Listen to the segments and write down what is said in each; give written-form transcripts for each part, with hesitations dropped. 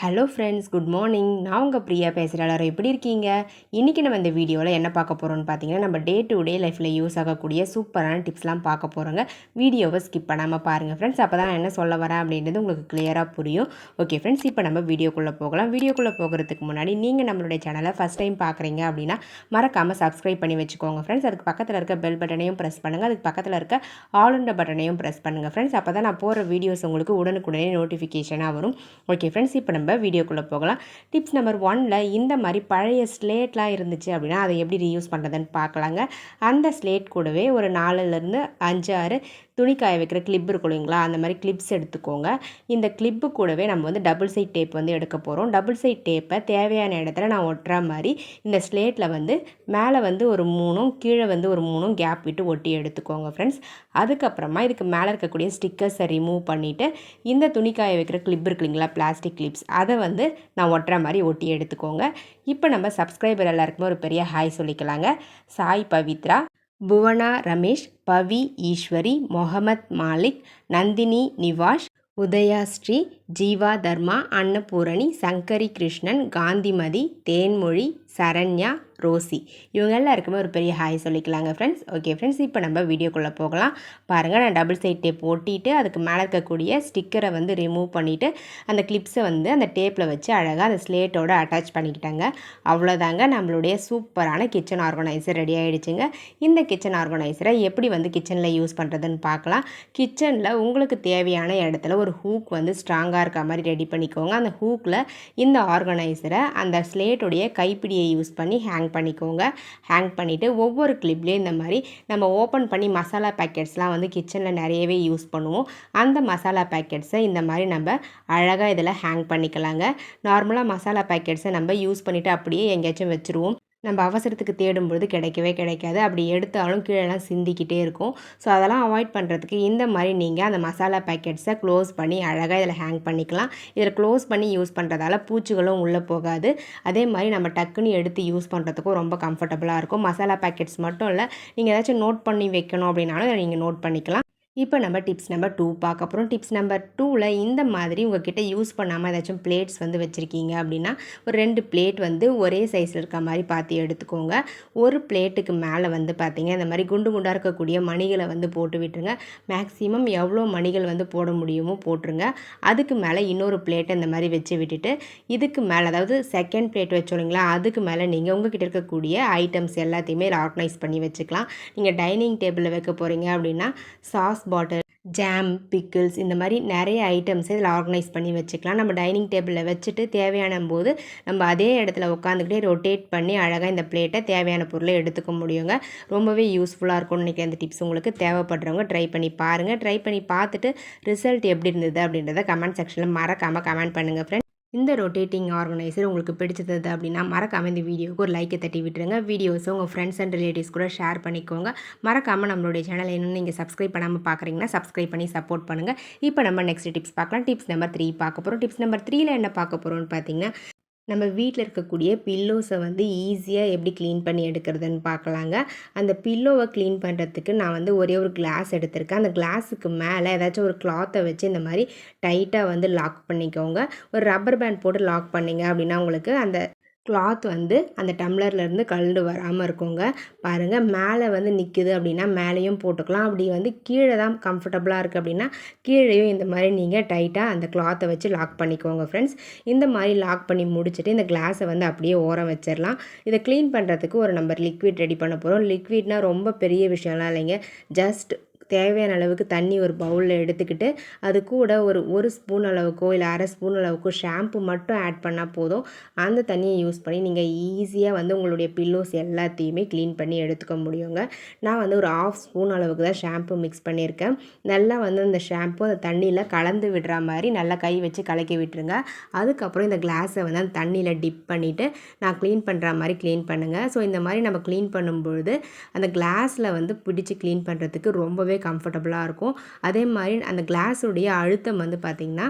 Hello friends, good morning. நான் உங்கள் பிரியா பேசுகிறேன். எல்லாரும் எப்படி இருக்கீங்க? இன்றைக்கி நம்ம இந்த வீடியோவில் என்ன பார்க்க போகிறோம்னு பார்த்தீங்கன்னா, நம்ம டே டு டே லைஃப்பில் யூஸ் ஆகக்கூடிய சூப்பரான டிப்ஸ்லாம் பார்க்க போகிறோங்க. வீடியோவை ஸ்கிப் பண்ணாமல் பாருங்கள் ஃப்ரெண்ட்ஸ். அப்போ தான் நான் என்ன சொல்ல வரேன் அப்படின்றது உங்களுக்கு கிளியராக புரியும். ஓகே ஃப்ரெண்ட்ஸ், இப்போ நம்ம வீடியோக்குள்ளே போகலாம். வீடியோக்குள்ளே போகிறதுக்கு முன்னாடி நீங்கள் நம்மளுடைய சேனலை ஃபஸ்ட் டைம் பார்க்குறீங்க அப்படின்னா மறக்காமல் சப்ஸ்கிரைப் பண்ணி வச்சுக்கோங்க ஃப்ரெண்ட்ஸ். அதுக்கு பக்கத்தில் இருக்க பெல் பட்டனையும் ப்ரெஸ் பண்ணுங்கள். அதுக்கு பக்கத்தில் இருக்க ஆல் பட்டனையும் ப்ரெஸ் பண்ணுங்கள் ஃப்ரெண்ட்ஸ். அப்போ தான் நான் போகிற வீடியோஸ் உங்களுக்கு உடனுக்குடனே நோட்டிஃபிகேஷனாக வரும். ஓகே ஃப்ரெண்ட்ஸ், இப்போ நம்ம வீடியோக்குள்ளே போகலாம். டிப்ஸ் நம்பர் 1ல் இந்த மாதிரி பழைய ஸ்லேட்லாம் இருந்துச்சு அப்படின்னா அதை எப்படி ரீயூஸ் பண்ணுறதுன்னு பார்க்கலாங்க. அந்த ஸ்லேட் கூடவே ஒரு 4லேருந்து 5 6 துணி காய வைக்கிற கிளிப் இருக்கும் இல்லைங்களா, அந்த மாதிரி கிளிப்ஸ் எடுத்துக்கோங்க. இந்த கிளிப்பு கூடவே நம்ம வந்து டபுள் சைட் டேப் வந்து எடுக்க போகிறோம். டபுள் சைட் டேப்பை தேவையான இடத்துல நான் ஒட்டுற மாதிரி இந்த ஸ்லேட்டில் வந்து மேலே வந்து ஒரு 3ம் கீழே வந்து ஒரு 3ம் கேப் விட்டு ஒட்டி எடுத்துக்கோங்க ஃப்ரெண்ட்ஸ். அதுக்கப்புறமா இதுக்கு மேலே இருக்கக்கூடிய ஸ்டிக்கர்ஸை ரிமூவ் பண்ணிவிட்டு இந்த துணி காய வைக்கிற கிளிப் இருக்கு இல்லைங்களா, பிளாஸ்டிக் கிளிப்ஸ், அதை வந்து நான் ஒட்டுற மாதிரி ஒட்டி எடுத்துக்கோங்க. இப்போ நம்ம சப்ஸ்கிரைபர் எல்லாருக்குமே ஒரு பெரிய ஹாய் சொல்லிக்கலாங்க. சாய் பவித்ரா, புவனா ரமேஷ், பவி ஈஸ்வரி, மொஹமத் மாலிக், நந்தினி நிவாஷ், உதயாஸ்ரீ, ஜீவா தர்மா, அன்னபூரணி, சங்கரி கிருஷ்ணன், காந்திமதி, தேன்மொழி, சரண்யா, ரோசி, இவங்க எல்லாருக்குமே ஒரு பெரிய ஹாய் சொல்லிக்கலாங்க ஃப்ரெண்ட்ஸ். ஓகே ஃப்ரெண்ட்ஸ், இப்போ நம்ம வீடியோக்குள்ளே போகலாம். பாருங்கள், நான் டபுள் சைட் டேப் ஒட்டிட்டு அதுக்கு மேலே இருக்கக்கூடிய ஸ்டிக்கரை வந்து ரிமூவ் பண்ணிவிட்டு அந்த கிளிப்ஸை வந்து அந்த டேப்பில் வச்சு அழகாக அந்த ஸ்லேட்டோடு அட்டாச் பண்ணிக்கிட்டாங்க. அவ்வளோதாங்க, நம்மளுடைய சூப்பரான கிச்சன் ஆர்கனைசர் ரெடி ஆகிடுச்சுங்க. இந்த கிச்சன் ஆர்கனைசரை எப்படி வந்து கிச்சனில் யூஸ் பண்ணுறதுன்னு பார்க்கலாம். கிச்சனில் உங்களுக்கு தேவையான இடத்துல ஒரு ஹூக் வந்து ஸ்ட்ராங்காக இருக்க மாதிரி ரெடி பண்ணிக்கோங்க. அந்த ஹூக்கில் இந்த ஆர்கனைசரை அந்த ஸ்லேட்டோடைய கைப்பிடியை யூஸ் பண்ணி ஹேங் பண்ணிக்கோங்க. ஹேங் பண்ணிவிட்டு ஒவ்வொரு கிளிப்லேயும் இந்த மாதிரி நம்ம ஓப்பன் பண்ணி மசாலா பேக்கெட்ஸ்லாம் வந்து கிச்சனில் நிறையவே யூஸ் பண்ணுவோம். அந்த மசாலா பேக்கெட்ஸை இந்த மாதிரி நம்ம அழகாக இதில் ஹேங் பண்ணிக்கலாங்க. நார்மலாக மசாலா பேக்கெட்ஸை நம்ம யூஸ் பண்ணிவிட்டு அப்படியே எங்கேயாச்சும் வச்சுருவோம். நம்ம அவசரத்துக்கு தேடும்பொழுது கிடைக்காது. அப்படி எடுத்தாலும் கீழெல்லாம் சிந்திக்கிட்டே இருக்கும். ஸோ அதெல்லாம் அவாய்ட் பண்ணுறதுக்கு இந்த மாதிரி நீங்கள் அந்த மசாலா பேக்கெட்ஸை க்ளோஸ் பண்ணி அழகாக இதில் ஹேங் பண்ணிக்கலாம். இதில் க்ளோஸ் பண்ணி யூஸ் பண்ணுறதால பூச்சிகளும் உள்ளே போகாது. அதே மாதிரி நம்ம டக்குன்னு எடுத்து யூஸ் பண்ணுறதுக்கும் ரொம்ப கம்ஃபர்டபுளாக இருக்கும். மசாலா பேக்கெட்ஸ் மட்டும் இல்லை, நீங்கள் ஏதாச்சும் நோட் பண்ணி வைக்கணும் அப்படின்னாலும் நீங்கள் நோட் பண்ணிக்கலாம். இப்போ நம்ம டிப்ஸ் நம்பர் 2 பார்க்க போகிறோம். டிப்ஸ் நம்பர் 2ல் இந்த மாதிரி உங்கள்கிட்ட யூஸ் பண்ணாமல் ஏதாச்சும் பிளேட்ஸ் வந்து வச்சுருக்கீங்க அப்படின்னா ஒரு 2 பிளேட் வந்து ஒரே சைஸில் இருக்க மாதிரி பார்த்து எடுத்துக்கோங்க. ஒரு பிளேட்டுக்கு மேலே வந்து பார்த்திங்க இந்த மாதிரி குண்டு குண்டாக இருக்கக்கூடிய மணிகளை வந்து போட்டு விட்டுருங்க. மேக்ஸிமம் எவ்வளோ மணிகள் வந்து போட முடியுமோ போட்டுருங்க. அதுக்கு மேலே இன்னொரு பிளேட்டை இந்த மாதிரி வச்சு விட்டுட்டு இதுக்கு மேலே, அதாவது செகண்ட் பிளேட் வச்சோங்களா, அதுக்கு மேலே நீங்கள் உங்கள்கிட்ட இருக்கக்கூடிய ஐட்டம்ஸ் எல்லாத்தையுமே ஆர்கனைஸ் பண்ணி வச்சுக்கலாம். நீங்கள் டைனிங் டேபிளில் வைக்க போகிறீங்க அப்படின்னா சாஸ் பாட்டில், ஜாம், பிக்கிள்ஸ், இந்த மாதிரி நிறைய ஐட்டம்ஸை இதில் ஆர்கனைஸ் பண்ணி வச்சுக்கலாம். நம்ம டைனிங் டேபிளில் வச்சுட்டு தேவையான போது நம்ம அதே இடத்துல உட்காந்துக்கிட்டே ரொட்டேட் பண்ணி அழகாக இந்த பிளேட்டை தேவையான பொருளை எடுத்துக்க முடியுங்க. ரொம்பவே யூஸ்ஃபுல்லாக இருக்கும்னு நினைக்கிறேன். இந்த டிப்ஸ் உங்களுக்கு தேவைப்படுறவங்க ட்ரை பண்ணி பாருங்கள். ட்ரை பண்ணி பார்த்துட்டு ரிசல்ட் எப்படி இருந்தது அப்படின்றத கமெண்ட் செக்ஷனில் மறக்காமல் கமெண்ட் பண்ணுங்கள் ஃப்ரெண்ட்ஸ். இந்த ரொட்டேட்டிங் ஆர்கனைசர் உங்களுக்கு பிடிச்சது அப்படின்னா மறக்காமல் இந்த வீடியோவுக்கு ஒரு லைக்கை தட்டி விட்டுருங்க. வீடியோஸை உங்கள் ஃப்ரெண்ட்ஸ் அண்ட் ரிலேட்டிவ்ஸ் கூட ஷேர் பண்ணிக்கோங்க. மறக்காமல் நம்மளுடைய சேனலை இன்னும் நீங்கள் சப்ஸ்கிரைப் பண்ணாமல் பார்க்குறீங்கன்னா சப்ஸ்கிரைப் பண்ணி சப்போர்ட் பண்ணுங்கள். இப்போ நம்ம நெக்ஸ்ட் டிப்ஸ் பார்க்கலாம். டிப்ஸ் நம்பர் 3 பார்க்க போகிறோம். டிப்ஸ் நம்பர் 3ல் என்ன பார்க்க போகிறோம்னு பார்த்தீங்கன்னா, நம்ம வீட்டில் இருக்கக்கூடிய பில்லோஸை வந்து ஈஸியாக எப்படி க்ளீன் பண்ணி எடுக்கிறதுன்னு பார்க்கலாங்க. அந்த பில்லோவை க்ளீன் பண்ணுறதுக்கு நான் வந்து ஒரே ஒரு கிளாஸ் எடுத்திருக்கேன். அந்த கிளாஸுக்கு மேலே ஏதாச்சும் ஒரு கிளாத்தை வச்சு இந்த மாதிரி டைட்டாக வந்து லாக் பண்ணிக்கோங்க. ஒரு ரப்பர் பேண்ட் போட்டு லாக் பண்ணிங்க அப்படின்னா உங்களுக்கு அந்த கிளாத் வந்து அந்த டம்ளர்லேருந்து கழண்டு வராமல் இருக்குங்க. பாருங்கள், மேலே வந்து நிற்குது அப்படின்னா மேலேயும் போட்டுக்கலாம். அப்படி வந்து கீழே தான் கம்ஃபர்டபுளாக இருக்குது அப்படின்னா கீழேயும் இந்த மாதிரி நீங்கள் டைட்டாக அந்த கிளாத்தை வச்சு லாக் பண்ணிக்கோங்க ஃப்ரெண்ட்ஸ். இந்த மாதிரி லாக் பண்ணி முடிச்சுட்டு இந்த கிளாஸை வந்து அப்படியே ஓரம் வச்சிடலாம். இதை க்ளீன் பண்ணுறதுக்கு ஒரு நம்பர் லிக்விட் ரெடி பண்ண போகிறோம். லிக்விட்னால் ரொம்ப பெரிய விஷயம்லாம் இல்லைங்க. ஜஸ்ட் தேவையான அளவுக்கு தண்ணி ஒரு பவுலில் எடுத்துக்கிட்டு அது கூட ஒரு ஸ்பூன் அளவுக்கோ இல்லை அரை ஸ்பூன் அளவுக்கோ ஷாம்பு மட்டும் ஆட் பண்ணால் போதும். அந்த தண்ணியை யூஸ் பண்ணி நீங்கள் ஈஸியாக வந்து உங்களுடைய பில்லோஸ் எல்லாத்தையுமே க்ளீன் பண்ணி எடுத்துக்க முடியுங்க. நான் வந்து ஒரு 1/2 ஸ்பூன் அளவுக்கு தான் ஷாம்பு மிக்ஸ் பண்ணியிருக்கேன். நல்லா வந்து அந்த ஷாம்பு அந்த தண்ணியில் கலந்து விடுற மாதிரி நல்லா கை வச்சு கலக்கி விட்டுருங்க. அதுக்கப்புறம் இந்த கிளாஸை வந்து அந்த தண்ணியில் டிப் பண்ணிவிட்டு நான் க்ளீன் பண்ணுற மாதிரி க்ளீன் பண்ணுங்கள். ஸோ இந்த மாதிரி நம்ம க்ளீன் பண்ணும்பொழுது அந்த கிளாஸில் வந்து பிடிச்சி க்ளீன் பண்ணுறதுக்கு ரொம்பவே கம்ஃபர்டபுளாக இருக்கும். அதே மாதிரி அந்த கிளாஸுடைய அழுத்தம் வந்து பார்த்திங்கன்னா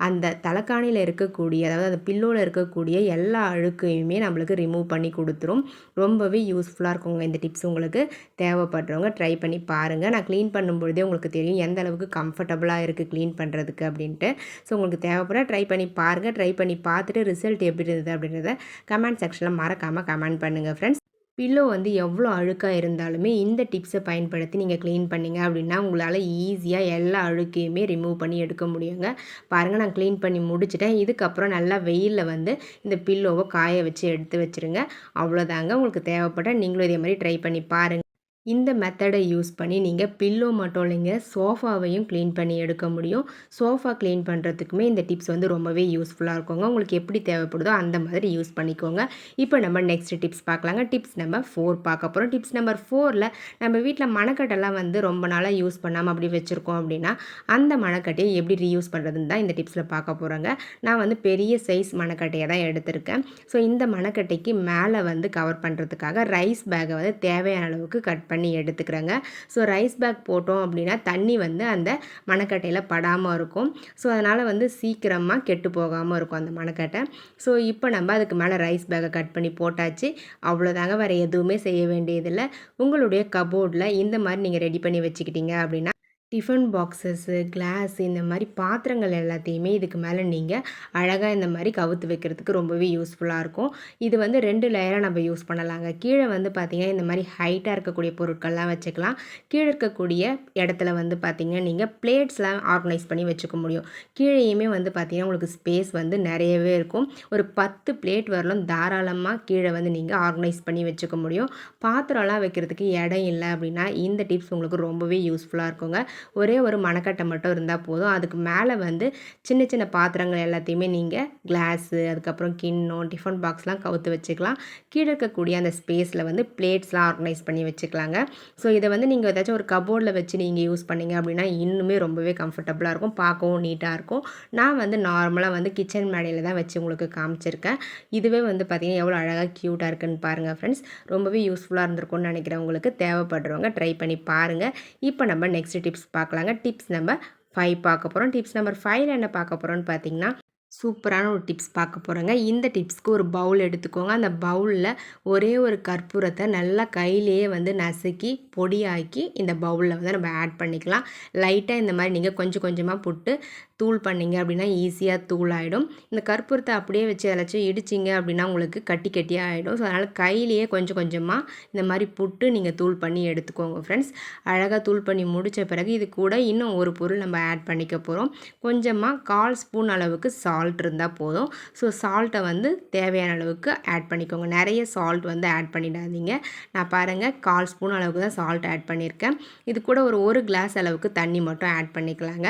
அந்த தலைக்காணியில் இருக்கக்கூடிய அதாவது அந்த பில்லோவில் இருக்கக்கூடிய எல்லா அழுக்கையுமே நம்மளுக்கு ரிமூவ் பண்ணி கொடுத்துரும். ரொம்பவே யூஸ்ஃபுல்லாக இருக்குங்க இந்த டிப்ஸ். உங்களுக்கு தேவைப்படுறவங்க ட்ரை பண்ணி பாருங்கள். நான் க்ளீன் பண்ணும்பொழுதே உங்களுக்கு தெரியும் எந்த அளவுக்கு கம்ஃபர்டபுளாக இருக்குது க்ளீன் பண்ணுறதுக்கு அப்படின்ட்டு. ஸோ உங்களுக்கு தேவைப்பட ட்ரை பண்ணி பாருங்கள். ட்ரை பண்ணி பார்த்துட்டு ரிசல்ட் எப்படி இருந்தது அப்படின்றத கமெண்ட் செக்ஷனில் மறக்காமல் கமெண்ட் பண்ணுங்கள் ஃப்ரெண்ட்ஸ். பில்லோ வந்து எவ்வளோ அழுக்காக இருந்தாலுமே இந்த டிப்ஸை பயன்படுத்தி நீங்கள் க்ளீன் பண்ணிங்க அப்படின்னா உங்களால் ஈஸியாக எல்லா அழுக்கையுமே ரிமூவ் பண்ணி எடுக்க முடியுங்க. பாருங்கள், நான் க்ளீன் பண்ணி முடிச்சிட்டேன். இதுக்கப்புறம் நல்லா வெயிலில் வந்து இந்த பில்லோவை காய வச்சு எடுத்து வச்சுருங்க. அவ்வளோதாங்க. உங்களுக்கு தேவைப்பட்ட நீங்களும் இதே மாதிரி ட்ரை பண்ணி பாருங்கள். இந்த மெத்தடை யூஸ் பண்ணி நீங்கள் பில்லோ மட்டும் இல்லைங்க, சோஃபாவையும் க்ளீன் பண்ணி எடுக்க முடியும். சோஃபா க்ளீன் பண்ணுறதுக்குமே இந்த டிப்ஸ் வந்து ரொம்பவே யூஸ்ஃபுல்லாக இருக்குங்க. உங்களுக்கு எப்படி தேவைப்படுதோ அந்த மாதிரி யூஸ் பண்ணிக்கோங்க. இப்போ நம்ம நெக்ஸ்ட் டிப்ஸ் பார்க்கலாங்க. டிப்ஸ் நம்பர் 4 பார்க்க போகிறோம். டிப்ஸ் நம்பர் 4ல் நம்ம வீட்டில் மணக்கட்டெல்லாம் வந்து ரொம்ப நாளாக யூஸ் பண்ணாமல் அப்படி வச்சுருக்கோம் அப்படின்னா அந்த மணக்கட்டையை எப்படி ரீயூஸ் பண்ணுறதுன்னு தான் இந்த டிப்ஸில் பார்க்க போகிறோங்க. நான் வந்து பெரிய சைஸ் மணக்கட்டையை தான் எடுத்திருக்கேன். ஸோ இந்த மணக்கட்டைக்கு மேலே வந்து கவர் பண்ணுறதுக்காக ரைஸ் பேக்கை வந்து தேவையான அளவுக்கு கட் பண்ணி எடுத்துக்கிறேங்க. ஸோ ரைஸ் பேக் போட்டோம் அப்படின்னா தண்ணி வந்து அந்த மணக்கட்டையில் படாமல் இருக்கும். ஸோ அதனால் வந்து சீக்கிரமாக கெட்டு போகாமல் இருக்கும் அந்த மணக்கட்டை. ஸோ இப்போ நம்ம அதுக்கு மேலே ரைஸ் பேக்கை கட் பண்ணி போட்டாச்சு. அவ்வளோதாங்க, வேறு எதுவுமே செய்ய வேண்டியதில்லை. உங்களுடைய கபோர்டில் இந்த மாதிரி நீங்கள் ரெடி பண்ணி வச்சுக்கிட்டீங்க அப்படின்னா டிஃபன் பாக்ஸஸ்ஸு, கிளாஸ் இந்த மாதிரி பாத்திரங்கள் எல்லாத்தையுமே இதுக்கு மேலே நீங்கள் அழகாக இந்த மாதிரி கவுத்து வைக்கிறதுக்கு ரொம்பவே யூஸ்ஃபுல்லாக இருக்கும். இது வந்து 2 லேயராக நம்ம யூஸ் பண்ணலாங்க. கீழே வந்து பார்த்திங்கன்னா இந்த மாதிரி ஹைட்டாக இருக்கக்கூடிய பொருட்கள்லாம் வச்சுக்கலாம். கீழே இருக்கக்கூடிய இடத்துல வந்து பார்த்திங்கன்னா நீங்கள் பிளேட்ஸ்லாம் ஆர்கனைஸ் பண்ணி வச்சுக்க முடியும். கீழேயுமே வந்து பார்த்திங்கன்னா உங்களுக்கு ஸ்பேஸ் வந்து நிறையவே இருக்கும். ஒரு 10 பிளேட் வரலும் தாராளமாக கீழே வந்து நீங்கள் ஆர்கனைஸ் பண்ணி வச்சுக்க முடியும். பாத்திரம்லாம் வைக்கிறதுக்கு இடம் இல்லை அப்படின்னா இந்த டிப்ஸ் உங்களுக்கு ரொம்பவே யூஸ்ஃபுல்லாக இருக்குங்க. ஒரே ஒரு மணக்கட்டை மட்டும் இருந்தால் போதும். அதுக்கு மேலே வந்து சின்ன சின்ன பாத்திரங்கள் எல்லாத்தையுமே நீங்கள் கிளாஸு, அதுக்கப்புறம் கிண்ணம், டிஃபன் பாக்ஸ்லாம் கவுத்து வச்சுக்கலாம். கீழே இருக்கக்கூடிய அந்த ஸ்பேஸில் வந்து பிளேட்ஸ்லாம் ஆர்கனைஸ் பண்ணி வச்சுக்கலாங்க. ஸோ இதை வந்து நீங்கள் ஏதாச்சும் ஒரு கபோர்டில் வச்சு நீங்கள் யூஸ் பண்ணிங்க அப்படின்னா இன்னுமே ரொம்பவே கம்ஃபர்டபுளாக இருக்கும், பார்க்கவும் நீட்டாக இருக்கும். நான் வந்து நார்மலாக வந்து கிச்சன் மேடையில் தான் வச்சு உங்களுக்கு காமிச்சிருக்கேன். இதுவே வந்து பார்த்திங்கன்னா எவ்வளோ அழகாக க்யூட்டாக இருக்குன்னு பாருங்கள் ஃப்ரெண்ட்ஸ். ரொம்பவே யூஸ்ஃபுல்லாக இருந்திருக்கும்னு நினைக்கிறேன். உங்களுக்கு தேவைப்படுறவங்க ட்ரை பண்ணி பாருங்கள். இப்போ நம்ம நெக்ஸ்ட் டிப்ஸ் பார்க்கலாங்க. டிப்ஸ் நம்பர் 5 பார்க்க போகிறோம். டிப்ஸ் நம்பர் 5ல் என்ன பார்க்க போகிறோன்னு பார்த்தீங்கன்னா சூப்பரான ஒரு டிப்ஸ் பார்க்க போகிறேங்க. இந்த டிப்ஸ்க்கு ஒரு பவுல் எடுத்துக்கோங்க. அந்த பவுலில் ஒரே ஒரு கற்பூரத்தை நல்லா கையிலேயே வந்து நசுக்கி பொடியாக்கி இந்த பவுலில் வந்து நம்ம ஆட் பண்ணிக்கலாம். லைட்டாக இந்த மாதிரி நீங்கள் கொஞ்சம் கொஞ்சமாக போட்டு தூள் பண்ணிங்க அப்படின்னா ஈஸியாக தூள் ஆகிடும். இந்த கற்பூரத்தை அப்படியே வச்சு ஏதாச்சும் இடிச்சிங்க அப்படின்னா உங்களுக்கு கட்டி கட்டியாக ஆகிடும். ஸோ அதனால் கையிலேயே கொஞ்சம் கொஞ்சமாக இந்த மாதிரி புட்டு நீங்கள் தூள் பண்ணி எடுத்துக்கோங்க ஃப்ரெண்ட்ஸ். அழகாக தூள் பண்ணி முடித்த பிறகு இது கூட இன்னும் ஒரு பொருள் நம்ம ஆட் பண்ணிக்க போகிறோம். கொஞ்சமாக 1/4 ஸ்பூன் அளவுக்கு சால்ட் இருந்தால் போதும். ஸோ சால்ட்டை வந்து தேவையான அளவுக்கு ஆட் பண்ணிக்கோங்க. நிறைய சால்ட் வந்து ஆட் பண்ணிடாதீங்க. நான் பாருங்கள் 1/4 ஸ்பூன் அளவுக்கு தான் சால்ட் ஆட் பண்ணியிருக்கேன். இது கூட ஒரு கிளாஸ் அளவுக்கு தண்ணி மட்டும் ஆட் பண்ணிக்கலாங்க.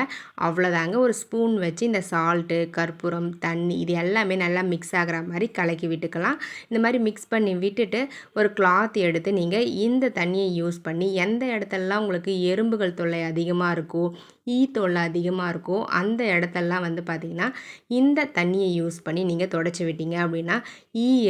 அவ்வளோதாங்க. ஒரு ஸ்பூன் வச்சு இந்த சால்ட்டு, கற்பூரம், தண்ணி இது எல்லாமே நல்லா மிக்ஸ் ஆகிற மாதிரி கலக்கி விட்டுக்கலாம். இந்த மாதிரி மிக்ஸ் பண்ணி விட்டுட்டு ஒரு கிளாத் எடுத்து நீங்கள் இந்த தண்ணியை யூஸ் பண்ணி எந்த இடத்துலலாம் உங்களுக்கு எறும்புகள் தொல்லை அதிகமாக இருக்கோ, தொல்லை அதிகமாக இருக்கோ அந்த இடத்தெல்லாம் வந்து பார்த்திங்கன்னா இந்த தண்ணியை யூஸ் பண்ணி நீங்கள் தொடச்சி விட்டீங்க அப்படின்னா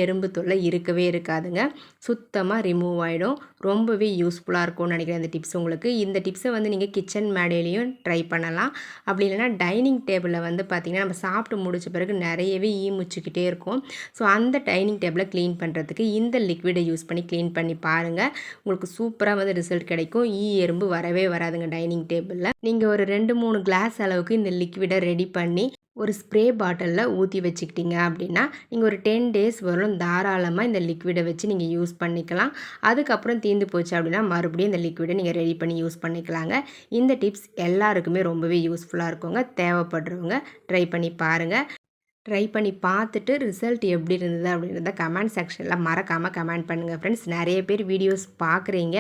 எறும்பு தொல்லை இருக்கவே இருக்காதுங்க. சுத்தமாக ரிமூவ் ஆகிடும். ரொம்பவே யூஸ்ஃபுல்லாக இருக்கும்னு நினைக்கிறேன் இந்த டிப்ஸ் உங்களுக்கு. இந்த டிப்ஸை வந்து நீங்கள் கிச்சன் மேடையிலையும் ட்ரை பண்ணலாம். அப்படி இல்லைனா டைனிங் டேபிளில் வந்து பார்த்திங்கன்னா நம்ம சாப்பிட்டு முடிச்ச பிறகு நிறையவே முச்சிக்கிட்டே இருக்கும். ஸோ அந்த டைனிங் டேபிளை க்ளீன் பண்ணுறதுக்கு இந்த லிக்விடை யூஸ் பண்ணி க்ளீன் பண்ணி பாருங்கள். உங்களுக்கு சூப்பராக வந்து ரிசல்ட் கிடைக்கும். எறும்பு வரவே வராதுங்க டைனிங் டேபிளில். நீங்கள் ஒரு 2-3 கிளாஸ் அளவுக்கு இந்த லிக்விடை ரெடி பண்ணி ஒரு ஸ்ப்ரே பாட்டிலில் ஊற்றி வச்சுக்கிட்டீங்க அப்படின்னா நீங்கள் ஒரு 10 டேஸ் வரலும் தாராளமாக இந்த லிக்விடை வச்சு நீங்கள் யூஸ் பண்ணிக்கலாம். அதுக்கப்புறம் தீர்ந்து போச்சு அப்படின்னா மறுபடியும் இந்த லிக்விடை நீங்கள் ரெடி பண்ணி யூஸ் பண்ணிக்கலாங்க. இந்த டிப்ஸ் எல்லாருக்குமே ரொம்பவே யூஸ்ஃபுல்லாக இருக்குங்க. தேவைப்படுறவங்க ட்ரை பண்ணி பாருங்கள். ட்ரை பண்ணி பார்த்துட்டு ரிசல்ட் எப்படி இருந்தது அப்படின்றத கமெண்ட் செக்ஷனில் மறக்காமல் கமெண்ட் பண்ணுங்கள் ஃப்ரெண்ட்ஸ். நிறைய பேர் வீடியோஸ் பார்க்குறீங்க,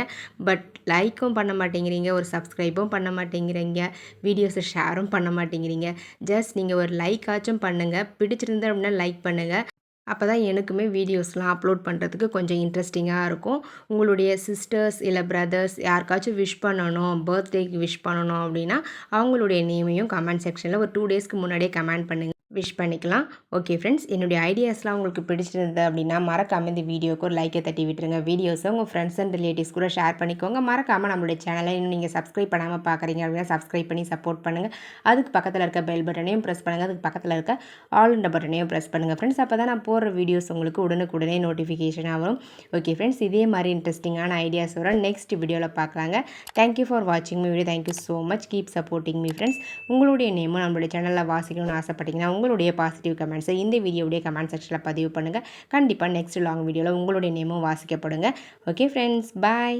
பட் லைக்கும் பண்ண மாட்டேங்கிறீங்க, ஒரு சப்ஸ்கிரைபும் பண்ண மாட்டேங்கிறீங்க, வீடியோஸை ஷேரும் பண்ண மாட்டேங்கிறீங்க. ஜஸ்ட் நீங்கள் ஒரு லைக் ஆச்சும் பண்ணுங்கள். பிடிச்சிருந்து அப்படின்னா லைக் பண்ணுங்கள். அப்போ தான் எனக்குமே வீடியோஸ்லாம் அப்லோட் பண்ணுறதுக்கு கொஞ்சம் இன்ட்ரெஸ்டிங்காக இருக்கும். உங்களுடைய சிஸ்டர்ஸ் இல்லை பிரதர்ஸ் யாருக்காச்சும் விஷ் பண்ணணும், பர்த்டேக்கு விஷ் பண்ணணும் அப்படின்னா அவங்களுடைய நேமையும் கமெண்ட் செக்ஷனில் ஒரு 2 டேஸ்க்கு முன்னாடியே கமெண்ட் பண்ணுங்கள். விஷ் பண்ணிக்கலாம். ஓகே ஃப்ரெண்ட்ஸ், என்னுடைய ஐடியாஸ்லாம் உங்களுக்கு பிடிச்சிருந்தது அப்படின்னா மறக்காமல் இந்த வீடியோக்கு ஒரு லைக்கை தட்டி விட்டுருங்க. வீடியோஸை உங்கள் ஃப்ரெண்ட்ஸ் அண்ட் ரிலேட்டிவ்ஸ் கூட ஷேர் பண்ணிக்கோங்க. மறக்காமல் நம்மளுடைய சேனலை இன்னும் நீங்கள் சப்ஸ்கிரைப் பண்ணாமல் பார்க்குறீங்க அப்படின்னா சப்ஸ்கிரைப் பண்ணி சப்போர்ட் பண்ணுங்கள். அதுக்கு பக்கத்தில் இருக்க பெல் பட்டனையும் ப்ரெஸ் பண்ணுங்கள். அதுக்கு பக்கத்தில் இருக்க ஆல்ன்ற பட்டனையும் ப்ரெஸ் பண்ணுங்கள் ஃப்ரெண்ட்ஸ். அப்போ தான் நான் போடுற வீடியோஸ் உங்களுக்கு உடனுக்குடனே நோட்டிஃபிகேஷனாக வரும். ஓகே ஃப்ரெண்ட்ஸ், இதே மாதிரி இன்ட்ரெஸ்டிங்கான ஐடியாஸ் வர நெக்ஸ்ட் வீடியோவில் பார்க்கலாங்க. தேங்க்யூ ஃபார் வாட்சிங் me video. Thank you so much. Keep supporting me friends. உங்களுடைய நேமும் நம்மளுடைய சேனலில் வாசிக்கணும்னு ஆசைப்பட்டீங்கன்னா உங்களுடைய பாசிட்டிவ் கமெண்ட்ஸை இந்த வீடியோவுடைய கமெண்ட் செக்ஷனில் பதிவு பண்ணுங்கள். கண்டிப்பாக நெக்ஸ்ட் லாங் வீடியோவில் உங்களுடைய நேமும் வாசிக்கப்படுங்க. ஓகே ஃப்ரெண்ட்ஸ், பாய்.